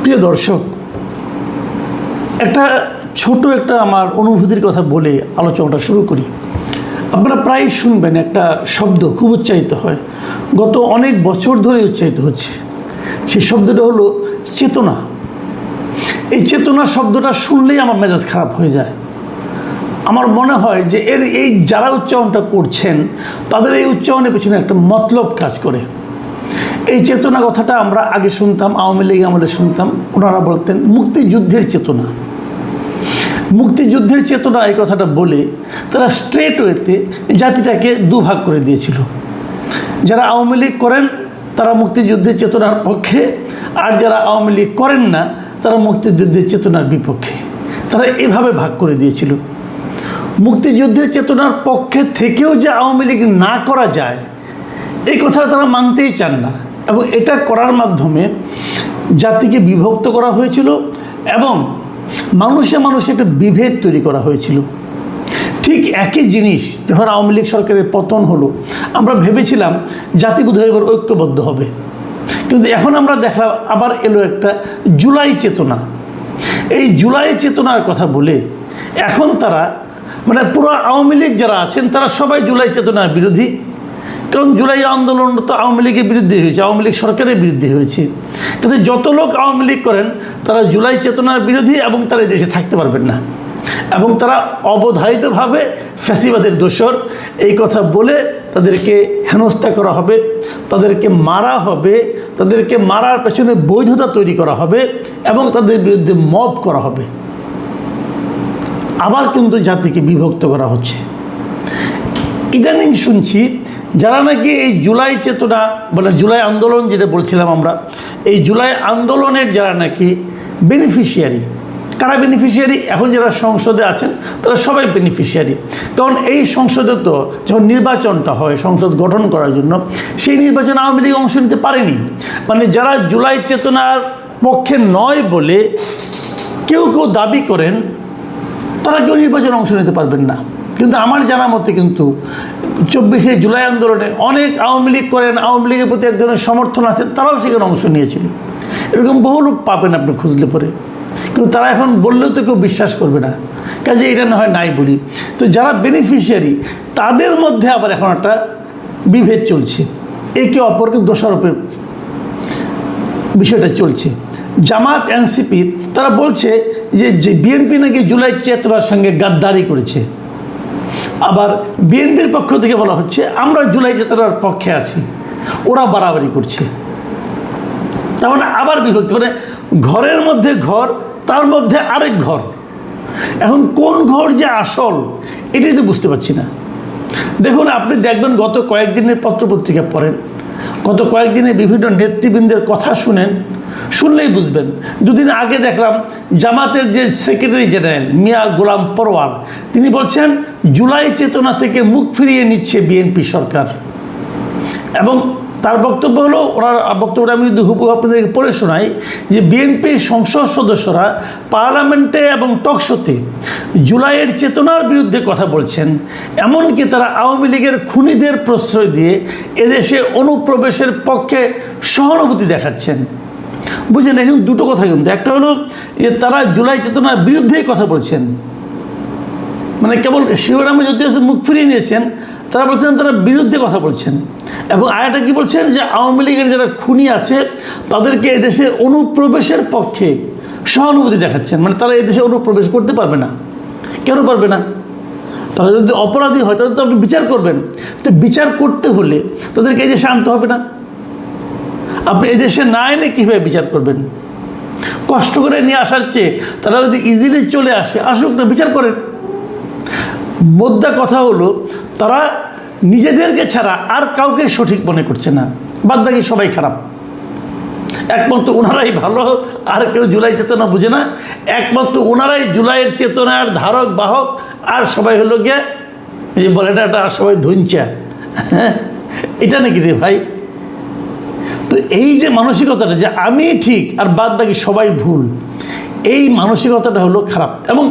প্রিয় দর্শক, একটা আমার অনুভূতির কথা বলে আলোচনাটা শুরু করি। আপনারা প্রায় শুনবেন একটা শব্দ খুব উচ্চারিত হয়, গত অনেক বছর ধরে উচ্চারিত হচ্ছে। সেই শব্দটা হলো চেতনা। এই চেতনা শব্দটা শুনলেই আমার মেজাজ খারাপ হয়ে যায়। আমার মনে হয় যে এই যারা উচ্চারণটা করছেন তাদের এই উচ্চারণের পেছনে একটা মতলব কাজ করে। এই চেতনা কথাটা আমরা আগে শুনতাম, আওয়ামী লীগ আমলে শুনতাম, ওনারা বলতেন মুক্তিযুদ্ধের চেতনা। মুক্তিযুদ্ধের চেতনা এই কথাটা বলে তারা স্ট্রেট ওয়েতে জাতিটাকে দুভাগ করে দিয়েছিল। যারা আওয়ামী লীগ করেন তারা মুক্তিযুদ্ধের চেতনার পক্ষে, আর যারা আওয়ামী লীগ করেন না তারা মুক্তিযুদ্ধের চেতনার বিপক্ষে। তারা এভাবে ভাগ করে দিয়েছিল। মুক্তিযুদ্ধের চেতনার পক্ষে থেকেও যে আওয়ামী লীগ না করা যায় এই কথাটা তারা মানতেই চান না, এবং এটা করার মাধ্যমে জাতিকে বিভক্ত করা হয়েছিল এবং মানুষে মানুষে একটা বিভেদ তৈরি করা হয়েছিল। ঠিক একই জিনিস যখন আওয়ামী লীগ সরকারের পতন হলো, আমরা ভেবেছিলাম জাতি বোধহয় এবার ঐক্যবদ্ধ হবে, কিন্তু এখন আমরা দেখলাম আবার এলো একটা জুলাই চেতনা। এই জুলাই চেতনার কথা বলে এখন তারা পুরো আওয়ামী লীগ যারা আছেন তারা সবাই জুলাই চেতনার বিরোধী। কারণ জুলাই আন্দোলন তো আওয়ামী লীগের বিরুদ্ধে হয়েছে, আওয়ামী লীগ সরকারের বিরুদ্ধে হয়েছে। কিন্তু যত লোক আওয়ামী লীগ করেন তারা জুলাই চেতনার বিরোধী এবং তারা দেশে থাকতে পারবেন না, এবং তারা অবধারিতভাবে ফ্যাসিবাদের দোসর। এই কথা বলে তাদেরকে হেনস্থা করা হবে, তাদেরকে মারা হবে, তাদেরকে মারার পেছনে বৈধতা তৈরি করা হবে এবং তাদের বিরুদ্ধে মব করা হবে। আবার কিন্তু জাতিকে বিভক্ত করা হচ্ছে। ইদানিং শুনছি যারা নাকি এই জুলাই চেতনা জুলাই আন্দোলন যেটা বলছিলাম আমরা, এই জুলাই আন্দোলনের যারা নাকি বেনিফিশিয়ারি, কারা বেনিফিশিয়ারি? এখন যারা সংসদে আছেন তারা সবাই বেনিফিশিয়ারি। কারণ এই সংসদে তো যখন নির্বাচনটা হয় সংসদ গঠন করার জন্য, সেই নির্বাচনে আওয়ামী লীগ অংশ নিতে পারেনি। যারা জুলাই চেতনার পক্ষে নয় বলে কেউ দাবি করেন তারা কেউ নির্বাচনে অংশ নিতে পারবেন না। কিন্তু আমার জানা মতে কিন্তু 24শে জুলাই আন্দোলনে অনেক আওয়ামী লীগ করেন, আওয়ামী লীগের প্রতি এক ধরনের সমর্থন আছে, তারাও সেখানে অংশ নিয়েছিল। এরকম বহু লোক পাবেন আপনি খুঁজলে পরে, কিন্তু তারা এখন বললেও তো কেউ বিশ্বাস করবে না, কাজে এটা না হয় নাই বলি। তো যারা বেনিফিশিয়ারি তাদের মধ্যে আবার এখন একটা বিভেদ চলছে, একে অপরকে দোষারোপের বিষয়টা চলছে। জামাত এনসিপি তারা বলছে যে বিএনপি নাকি জুলাই চেতনার সঙ্গে গাদ্দারি করেছে। আবার বিএনপির পক্ষ থেকে বলা হচ্ছে আমরা জুলাই চেতনার পক্ষে আছি, ওরা বাড়াবাড়ি করছে। তার আবার বিভক্তি, ঘরের মধ্যে ঘর, তার মধ্যে আরেক ঘর। এখন কোন ঘর যে আসল এটাই তো বুঝতে পারছি না। দেখুন, আপনি দেখবেন গত কয়েকদিনের পত্রপত্রিকা পড়েন, গত কয়েকদিনে বিভিন্ন নেতৃবৃন্দের কথা শুনলেই বুঝবেন। দুদিন আগে দেখলাম জামাতের যে সেক্রেটারি জেনারেল মিয়া গোলাম পরওয়ার, তিনি বলছেন জুলাই চেতনা থেকে মুখ ফিরিয়ে নিচ্ছে বিএনপি সরকার। এবং তার বক্তব্য হলো, ওনার বক্তব্যটা আমি যদি হুবহু আপনাদেরকে পড়ে শোনাই, যে বিএনপির সংসদ সদস্যরা পার্লামেন্টে এবং টকশোতে জুলাইয়ের চেতনার বিরুদ্ধে কথা বলছেন, এমনকি তারা আওয়ামী লীগের খুনিদের প্রশ্রয় দিয়ে এদেশে অনুপ্রবেশের পক্ষে সহানুভূতি দেখাচ্ছেন। বুঝলেন, এখন দুটো কথা কিন্তু, একটা হলো যে তারা জুলাই চেতনার বিরুদ্ধেই কথা বলছেন, কেবল শিবরামে যদি মুখ ফিরিয়ে নিয়েছেন, তারা বলছেন তারা বিরুদ্ধে কথা বলছেন। এবং আরেকটা কি বলছেন, যে আওয়ামী লীগের যারা খুনি আছে তাদেরকে এদেশে অনুপ্রবেশের পক্ষে সহানুভূতি দেখাচ্ছেন। তারা এদেশে অনুপ্রবেশ করতে পারবে না। কেন পারবে না? তারা যদি অপরাধী হয় তাহলে তো আপনি বিচার করবেন। তো বিচার করতে হলে তাদেরকে এদেশে আনতে হবে না? আপনি এদেশে না এনে কীভাবে বিচার করবেন? কষ্ট করে নিয়ে আসার চেয়ে তারা যদি ইজিলি চলে আসে, আসুক না, বিচার করেন। মোদ্দা কথা হলো তারা নিজেদেরকে ছাড়া আর কাউকে সঠিক মনে করছে না, বাদবাকি সবাই খারাপ। একমাত্র ওনারাই ভালো, আর কেউ জুলাই চেতনা বুঝে না। একমাত্র ওনারাই জুলাইয়ের চেতনার ধারক বাহক, আর সবাই হলো গিয়ে এই বলে এটা সবাই ধুনচা। হ্যাঁ, এটা নাকি রে ভাই? তো এই যে মানসিকতাটা যে আমি ঠিক আর বাদবাকি সবাই ভুল, এই মানসিকতাটা হলো খারাপ। এবং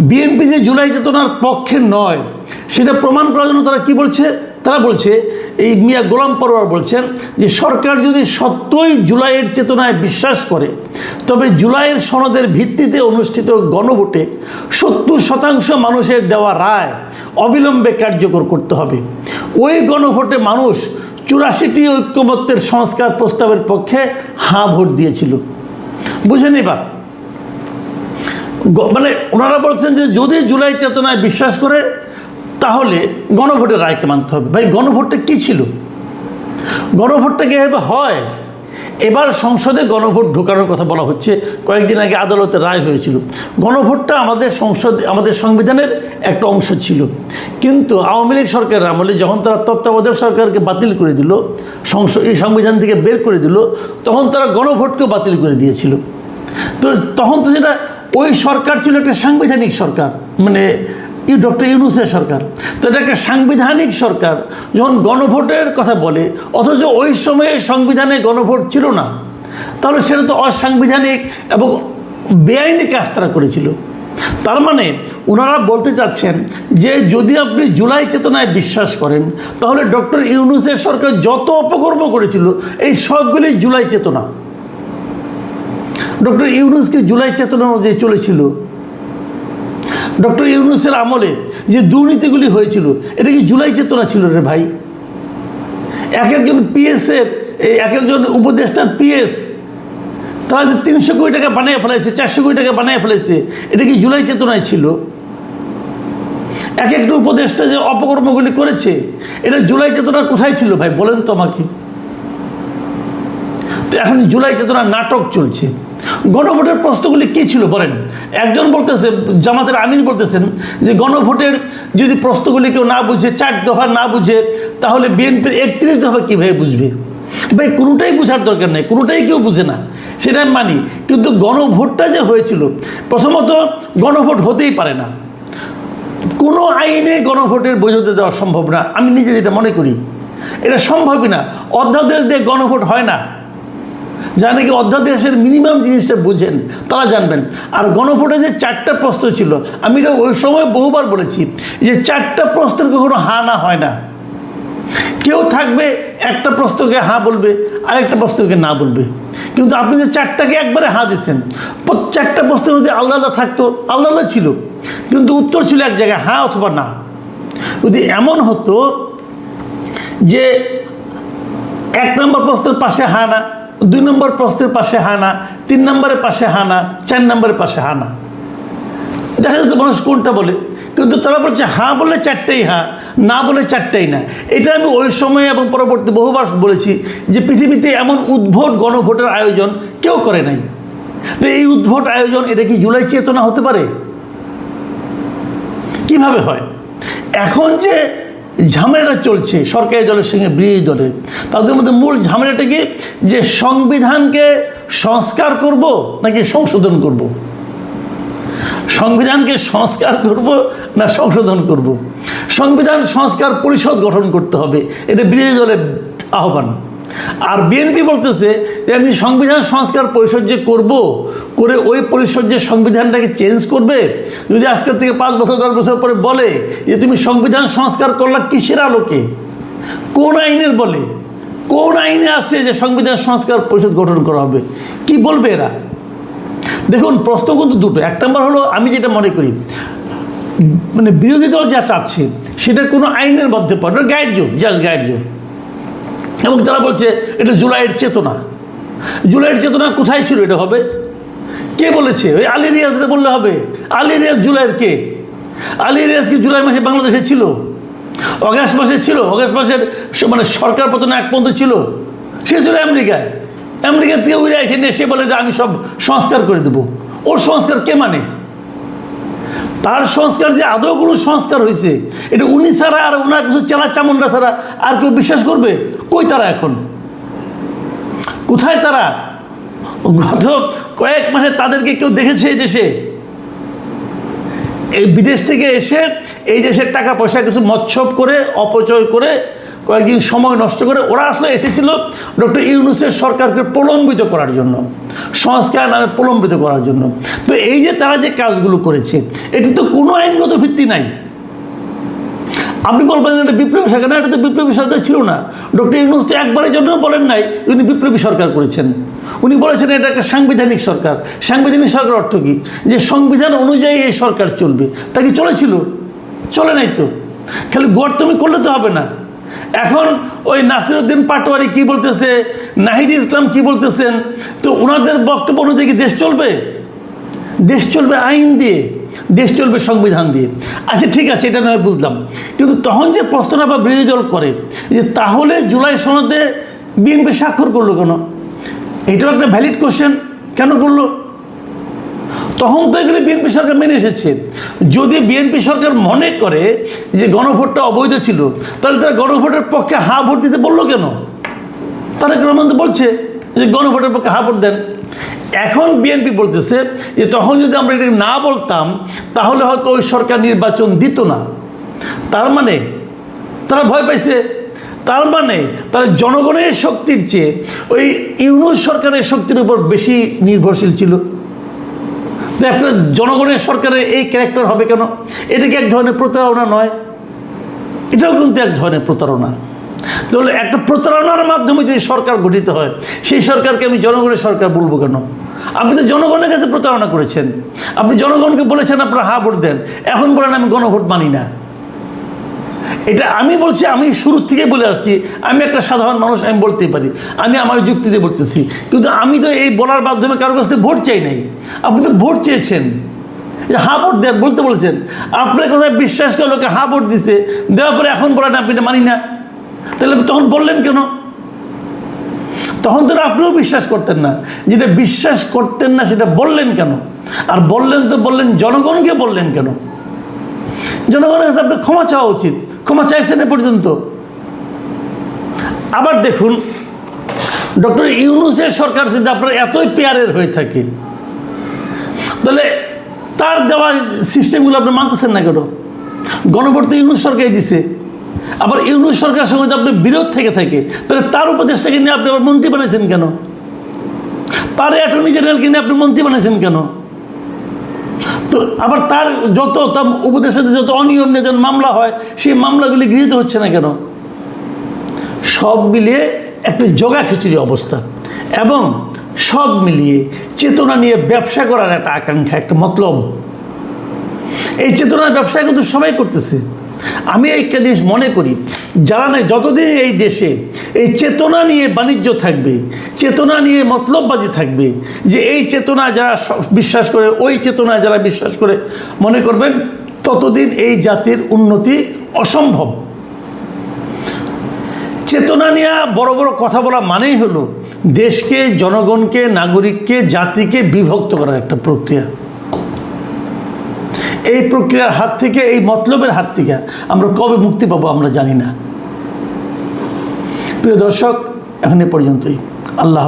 বিএনপি যে জুলাই চেতনার পক্ষে নয় সেটা প্রমাণ করার জন্য তারা কি বলছে? তারা বলছে এই মিয়া গোলাম পরোয়ার বলছেন যে সরকার যদি সত্যই জুলাইয়ের চেতনায় বিশ্বাস করে তবে জুলাইয়ের সনদের ভিত্তিতে অনুষ্ঠিত গণভোটে 70% মানুষের দেওয়া রায় অবিলম্বে কার্যকর করতে হবে। ওই গণভোটে মানুষ 84টি ঐক্যমত্যের সংস্কার প্রস্তাবের পক্ষে হাঁ ভোট দিয়েছিল। বুঝেন এবার, মানে ওনারা বলছেন যে যদি জুলাই চেতনায় বিশ্বাস করে তাহলে গণভোটের রায়কে মানতে হবে। ভাই গণভোটটা কী ছিল? গণভোটটা কীভাবে হয়? এবার সংসদে গণভোট ঢোকানোর কথা বলা হচ্ছে। কয়েকদিন আগে আদালতের রায় হয়েছিল। গণভোটটা আমাদের সংবিধানের একটা অংশ ছিল, কিন্তু আওয়ামী লীগ সরকারের আমলে যখন তারা তত্ত্বাবধায়ক সরকারকে বাতিল করে দিল, এই সংবিধান থেকে বের করে দিল, তখন তারা গণভোটকেও বাতিল করে দিয়েছিল। তো তখন তো যেটা ওই সরকার ছিল একটা সাংবিধানিক সরকার, মানে ডক্টর ইউনূসের সরকার। তো এটা একটা সাংবিধানিক সরকার যখন গণভোটের কথা বলে, অথচ ওই সময়ে সংবিধানে গণভোট ছিল না, তাহলে সেটা তো অসাংবিধানিক এবং বেআইনি কাজ তারা করেছিল। তার মানে ওনারা বলতে চাচ্ছেন যে যদি আপনি জুলাই চেতনায় বিশ্বাস করেন তাহলে ডক্টর ইউনূসের সরকার যত অপকর্ম করেছিল এই সবগুলি জুলাই চেতনা। ডক্টর ইউনূসকে জুলাই চেতনা অনুযায়ী চলেছিল। ডক্টর ইউনূসের আমলে যে দুর্নীতিগুলি হয়েছিল এটা কি জুলাই চেতনা ছিল রে ভাই? এক একজন পিএসের, এক একজন উপদেষ্টার পিএস তারা যে 300 কোটি টাকা বানিয়ে ফেলাইছে, 400 কোটি টাকা বানিয়ে ফেলাইছে, এটা কি জুলাই চেতনায় ছিল? এক একটা উপদেষ্টা যে অপকর্মগুলি করেছে এটা জুলাই চেতনা কোথায় ছিল ভাই বলেন তো আমাকে? তো এখন জুলাই চেতনার নাটক চলছে। গণভোটের প্রশ্নগুলি কী ছিল বলেন? একজন বলতেছে, জামাতের আমির বলতেছেন যে গণভোটের যদি প্রশ্নগুলি কেউ না বুঝে, 4 দফা না বুঝে, তাহলে বিএনপির 31 দফা কীভাবে বুঝবে? ভাই কোনোটাই বোঝার দরকার নেই, কোনোটাই কেউ বুঝে না, সেটা আমি মানি। কিন্তু গণভোটটা যে হয়েছিল, প্রথমত গণভোট হতেই পারে না, কোনো আইনে গণভোটের বৈধতা দেওয়া সম্ভব না। আমি নিজে যেটা মনে করি এটা সম্ভবই না। অধ্যাদেশ দিয়ে গণভোট হয় না। যারা নাকি অধ্যাদেশের মিনিমাম জিনিসটা বুঝেন তারা জানবেন। আর গণভোটে যে 4টা প্রশ্ন ছিল, আমি এটা ওই সময় বহুবার বলেছি যে 4টা প্রশ্নের কখনো হ্যাঁ না হয় না। কেউ থাকবে একটা প্রশ্নকে হ্যাঁ বলবে, আরেকটা প্রশ্নকে না বলবে। কিন্তু আপনি যে 4টাকে একবারে হ্যাঁ দিচ্ছেন, 4টা প্রশ্নের মধ্যে আলাদা থাকতো, আলাদা ছিল, কিন্তু উত্তর ছিল এক জায়গায় হ্যাঁ অথবা না। যদি এমন হতো যে 1 নম্বর প্রশ্নের পাশে হ্যাঁ না, 2 নম্বর প্রশ্নের পাশে হ্যাঁ না, 3 নম্বরের পাশে হ্যাঁ না, 4 নম্বরের পাশে হ্যাঁ না, দেখা যাচ্ছে মানুষ কোনটা বলে। কিন্তু তারা বলছে হ্যাঁ বলে 4টাই হ্যাঁ, না বলে 4টাই না। এটা আমি ওই সময় এবং পরবর্তী বহুবার বলেছি যে পৃথিবীতে এমন উদ্ভট গণভোটের আয়োজন কেউ করে নাই। তো এই উদ্ভট আয়োজন, এটা কি জুলাই চেতনা হতে পারে? কিভাবে হয়? এখন যে ঝামেলাটা চলছে সরকারি দলের সঙ্গে বিরোধী দলের, তাদের মধ্যে মূল ঝামেলাটা কি যে সংবিধানকে সংস্কার করব নাকি সংশোধন করব? সংবিধানকে সংস্কার করব না সংশোধন করব? সংবিধান সংস্কার পরিষদ গঠন করতে হবে, এটা বিরোধী দলের আহ্বান। আর বিএনপি বলতেছে যে আমি সংবিধান সংস্কার পরিষদ যে করবো, করে ওই পরিষদ যে সংবিধানটাকে চেঞ্জ করবে, যদি আজকের থেকে 5 বছর 10 বছর পরে বলে যে তুমি সংবিধান সংস্কার করলা কিসের আলোকে, কোন আইনের বলে, কোন আইনে আছে যে সংবিধান সংস্কার পরিষদ গঠন করা হবে, কি বলবে এরা? দেখুন প্রশ্ন কিন্তু দুটো। 1 নম্বর হলো আমি যেটা মনে করি, মানে বিরোধী দল যা চাচ্ছে সেটা কোনো আইনের মধ্যে পড়ে, গাইড জোর, জাস্ট গাইড জোর। এবং তারা বলছে এটা জুলাইয়ের চেতনা। জুলাইয়ের চেতনা কোথায় ছিল? এটা হবে কে বলেছে? ওই আলী রিয়াজরে বললে হবে? আলী রিয়াজ জুলাইয়ের কে? আলী রিয়াজ কি জুলাই মাসে বাংলাদেশে ছিল? অগাস্ট মাসে ছিল? অগাস্ট মাসের মানে সরকার পতনে এক পর্যন্ত ছিল? সে ছিল আমেরিকায়। আমেরিকার থেকে উড়ে এসে নিয়ে সে বলে যে আমি সব সংস্কার করে দেবো। ওর সংস্কার কে মানে? তার সংস্কার যে আদৌ কোনো সংস্কার হয়েছে এটা উনি ছাড়া আর ওনার কিছু চেলা চামুন্ডা ছাড়া আর কেউ বিশ্বাস করবে? কই তারা এখন? কোথায় তারা? গত কয়েক মাসে তাদেরকে কেউ দেখেছে এই দেশে? এই বিদেশ থেকে এসে এই দেশের টাকা পয়সা কিছু মৎসব করে, অপচয় করে, কয়েকদিন সময় নষ্ট করে ওরা আসলে এসেছিল ডক্টর ইউনূসের সরকারকে প্রলম্বিত করার জন্য, সংস্কার নামে প্রলম্বিত করার জন্য। তো এই যে তারা যে কাজগুলো করেছে এটি তো কোনো আইনগত ভিত্তি নাই। আপনি বলবেন এটা বিপ্লবী সরকার, না, এটা তো বিপ্লবী সরকার ছিল না। ডক্টর ইউনূস তো একবারের জন্য বলেন নাই উনি বিপ্লবী সরকার করেছেন। উনি বলেছেন এটা একটা সাংবিধানিক সরকার। সাংবিধানিক সরকার অর্থ কী? যে সংবিধান অনুযায়ী এই সরকার চলবে। তা কি চলেছিল? চলে নাই তো। খালি গোয়ার্তমি করলে তো হবে না। এখন ওই নাসিরউদ্দিন পাটোয়ারি কি বলতেছে, নাহিদ ইসলাম কি বলতেছেন, তো ওনাদের বক্তব্য অনুযায়ী কি দেশ চলবে? দেশ চলবে আইন দিয়ে, দেশ চলবে সংবিধান দিয়ে। আচ্ছা ঠিক আছে, এটা নয় বুঝলাম, কিন্তু তখন যে প্রশ্নটা বা বিরোধী দল করে যে তাহলে জুলাই সনদে বিএনপি স্বাক্ষর করলো কেন? এটাও একটা ভ্যালিড কোশ্চেন। কেন করলো? তখন তো এগুলো বিএনপি সরকার মেনে এসেছে। যদি বিএনপি সরকার মনে করে যে গণভোটটা অবৈধ ছিল, তাহলে তারা গণভোটের পক্ষে হা ভোট দিতে বললো কেন? তারেক রহমান তো বলছে যে গণভোটের পক্ষে হা ভোট দেন। এখন বিএনপি বলতেছে যে তখন যদি আমরা এটা না বলতাম তাহলে হয়তো ওই সরকার নির্বাচন দিত না। তার মানে তারা ভয় পাইছে, তার মানে তারা জনগণের শক্তির চেয়ে ওই ইউনূস সরকারের শক্তির উপর বেশি নির্ভরশীল ছিল। একটা জনগণের সরকারের এই ক্যারেক্টার হবে কেন? এটা কি এক ধরনের প্রতারণা নয়? এটাও কিন্তু এক ধরনের প্রতারণা। তাহলে একটা প্রতারণার মাধ্যমে যদি সরকার গঠিত হয়, সেই সরকারকে আমি জনগণের সরকার বলবো কেন? আপনি তো জনগণের কাছে প্রতারণা করেছেন। আপনি জনগণকে বলেছেন আপনারা হা ভোট দেন, এখন বলেন আমি গণভোট মানি না। এটা আমি বলছি, আমি শুরু থেকে বলে আসছি, আমি একটা সাধারণ মানুষ, আমি বলতেই পারি, আমি আমার যুক্তিতে বলতেছি। কিন্তু আমি তো এই বলার মাধ্যমে কারোর কাছ থেকে ভোট চাই নাই। আপনি তো ভোট চেয়েছেন, যে হা ভোট দেন বলতে বলেছেন। আপনার কথায় বিশ্বাস করে লোকে হা ভোট দিছে, দেওয়ার পরে এখন বলেন আপনি এটা মানি না। তাহলে তখন বললেন কেন? তখন তো আপনিও বিশ্বাস করতেন না। যেটা বিশ্বাস করতেন না সেটা বললেন কেন? আর বললেন তো বললেন জনগণকে বললেন কেন? জনগণের কাছে আপনার ক্ষমা চাওয়া উচিত। ক্ষমা চাইছেন এ পর্যন্ত? আবার দেখুন, ডক্টর ইউনূসের সরকার যদি আপনার এতই পেয়ারের হয়ে থাকে, তাহলে তার দেওয়া সিস্টেমগুলো আপনি মানতেছেন না কেন? গণভোট তো ইউনূস সরকারই দিছে। আবার ইউনূস সরকারের সঙ্গে যদি আপনি বিরোধ থেকে থাকে, তাহলে তার উপদেষ্টাকে নিয়ে আপনি আবার মন্ত্রী বানাইছেন কেন? তার অ্যাটর্নি জেনারেলকে নিয়ে আপনি মন্ত্রী বানাইছেন কেন? তো আবার তার উপদেষ্টাদের যত অনিয়ম নিয়ে যখন মামলা হয়, সেই মামলাগুলি গৃহীত হচ্ছে না কেন? সব মিলিয়ে একটা জগা খিচুড়ি অবস্থা, এবং সব মিলিয়ে চেতনা নিয়ে ব্যবসা করার একটা আকাঙ্ক্ষা, একটা মতলব। এই চেতনার ব্যবসা কিন্তু সবাই করতেছে। আমি একটা জিনিস মনে করি, যারা নাই যতদিন এই দেশে এই চেতনা নিয়ে বাণিজ্য থাকবে, চেতনা নিয়ে মতলববাজি থাকবে, যে এই চেতনা যারা বিশ্বাস করে, ওই চেতনায় যারা বিশ্বাস করে, মনে করবেন ততদিন এই জাতির উন্নতি অসম্ভব। চেতনা নিয়ে বড় বড় কথা বলা মানেই হলো দেশকে, জনগণকে, নাগরিককে, জাতিকে বিভক্ত করার একটা প্রক্রিয়া। এই প্রক্রিয়ার হাত থেকে, এই মতলবের হাত থেকে আমরা কবে মুক্তি পাবো আমরা জানি না। প্রিয় দর্শক, এখন এ পর্যন্তই। আল্লাহ।